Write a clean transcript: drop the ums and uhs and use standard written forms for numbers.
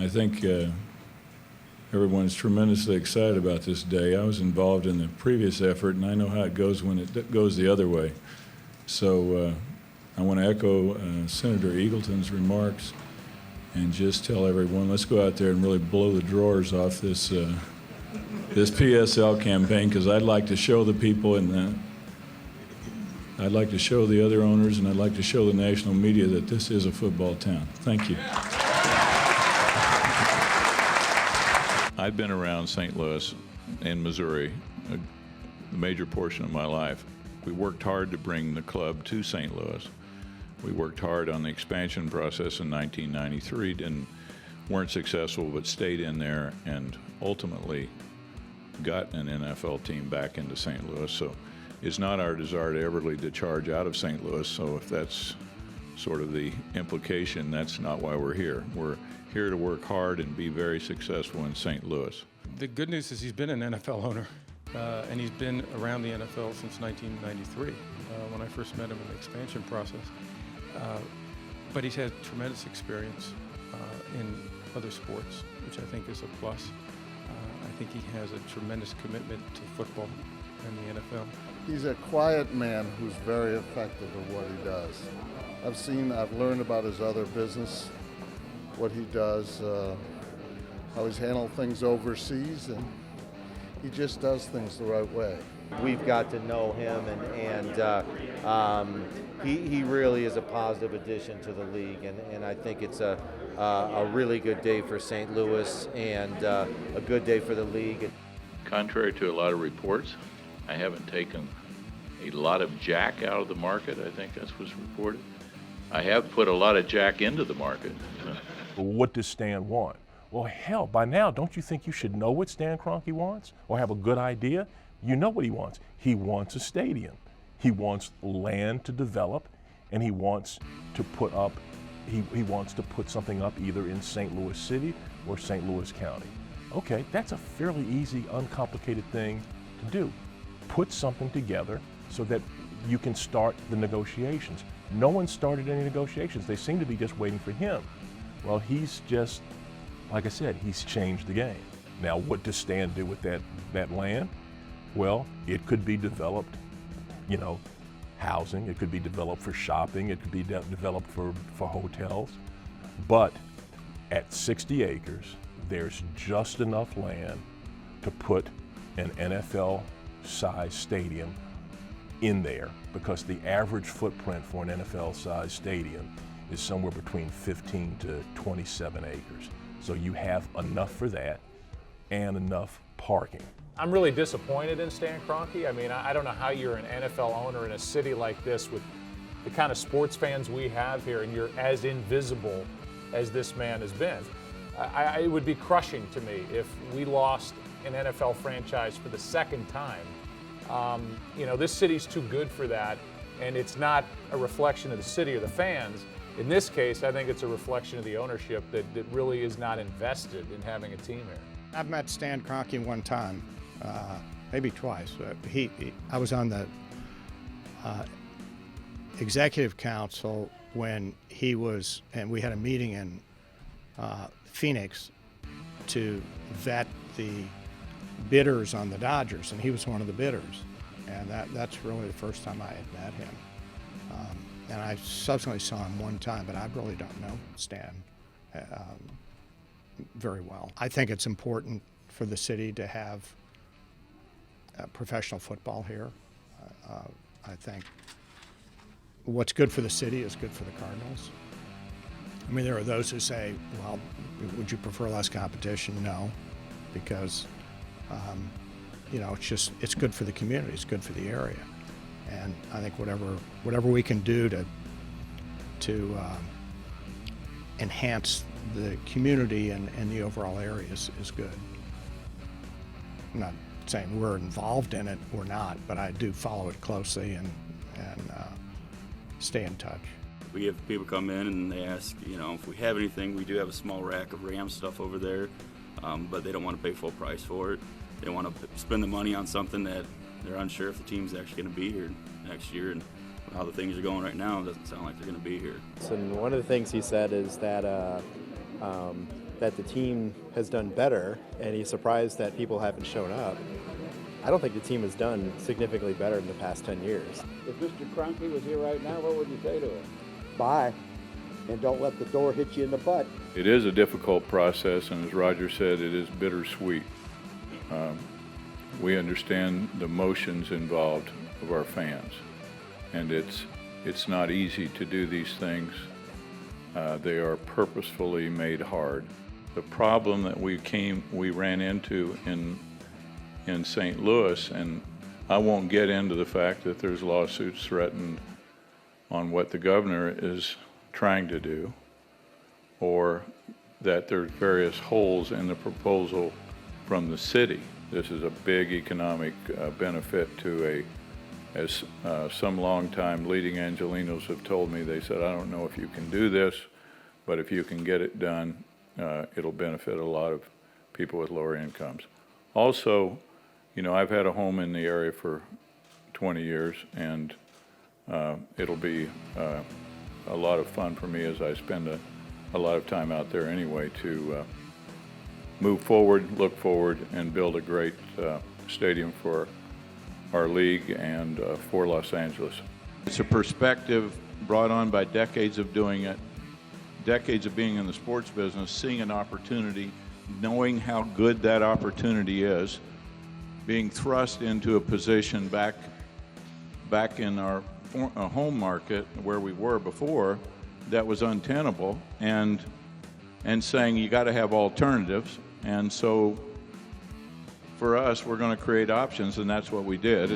I think everyone's tremendously excited about this day. I was involved in the previous effort, and I know how it goes when it goes the other way. So I want to echo Senator Eagleton's remarks and just tell everyone, let's go out there and really blow the drawers off this this PSL campaign, because I'd like to show the people I'd like to show the other owners, and I'd like to show the national media that this is a football town. Thank you. I've been around St. Louis and Missouri a major portion of my life. We worked hard to bring the club to St. Louis. We worked hard on the expansion process in 1993 and weren't successful, but stayed in there and ultimately got an NFL team back into St. Louis. So it's not our desire to ever lead the charge out of St. Louis. So if that's sort of the implication, that's not why we're here. We're here to work hard and be very successful in St. Louis. The good news is he's been an NFL owner, and he's been around the NFL since 1993, when I first met him in the expansion process. But he's had tremendous experience in other sports, which I think is a plus. I think he has a tremendous commitment to football and the NFL. He's a quiet man who's very effective at what he does. I've learned about his other business, what he does, how he's handled things overseas, and he just does things the right way. We've got to know him, and he really is a positive addition to the league, and I think it's a really good day for St. Louis and a good day for the league. Contrary to a lot of reports, I haven't taken a lot of jack out of the market. I think that's what's reported. I have put a lot of jack into the market. What does Stan want? Well, hell, by now, don't you think you should know what Stan Kroenke wants or have a good idea? You know what he wants. He wants a stadium. He wants land to develop, and he wants to put up, he wants to put something up either in St. Louis City or St. Louis County. Okay, that's a fairly easy, uncomplicated thing to do. Put something together so that you can start the negotiations. No one started any negotiations. They seem to be just waiting for him. Well, he's just, like I said, he's changed the game. Now, what does Stan do with that land? Well, it could be developed, housing. It could be developed for shopping. It could be developed for hotels. But at 60 acres, there's just enough land to put an NFL-sized stadium in there, because the average footprint for an NFL-sized stadium is somewhere between 15 to 27 acres. So you have enough for that and enough parking. I'm really disappointed in Stan Kroenke. I mean, I don't know how you're an NFL owner in a city like this with the kind of sports fans we have here, and you're as invisible as this man has been. It would be crushing to me if we lost an NFL franchise for the second time. This city's too good for that, and it's not a reflection of the city or the fans. In this case, I think it's a reflection of the ownership that really is not invested in having a team here. I've met Stan Kroenke one time, maybe twice. I was on the executive council when he was, and we had a meeting in Phoenix to vet the bidders on the Dodgers, and he was one of the bidders. And that's really the first time I had met him. And I subsequently saw him one time, but I really don't know Stan very well. I think it's important for the city to have professional football here. I think what's good for the city is good for the Cardinals. I mean, there are those who say, well, would you prefer less competition? No, because it's good for the community, it's good for the area. And I think whatever we can do to enhance the community and the overall area is good. I'm not saying we're involved in it or not, but I do follow it closely and stay in touch. We have people come in and they ask, if we have anything. We do have a small rack of Ram stuff over there, but they don't want to pay full price for it. They want to spend the money on something that they're unsure if the team's actually going to be here next year, and how the things are going right now, it doesn't sound like they're going to be here. And one of the things he said is that that the team has done better, and he's surprised that people haven't shown up. I don't think the team has done significantly better in the past 10 years. If Mr. Kroenke was here right now, what would you say to him? Buy, and don't let the door hit you in the butt. It is a difficult process, and as Roger said, it is bittersweet. We understand the emotions involved of our fans, and it's not easy to do these things. They are purposefully made hard. The problem that we ran into in St. Louis, and I won't get into the fact that there's lawsuits threatened on what the governor is trying to do, or that there's various holes in the proposal from the city. This is a big economic benefit to as some longtime leading Angelenos have told me. They said, I don't know if you can do this, but if you can get it done, it'll benefit a lot of people with lower incomes. Also, you know, I've had a home in the area for 20 years, and it'll be a lot of fun for me as I spend a lot of time out there anyway to move forward, look forward, and build a great stadium for our league and for Los Angeles. It's a perspective brought on by decades of doing it, decades of being in the sports business, seeing an opportunity, knowing how good that opportunity is, being thrust into a position back in our home market where we were before that was untenable, and saying you got to have alternatives. And so for us, we're going to create options, and that's what we did.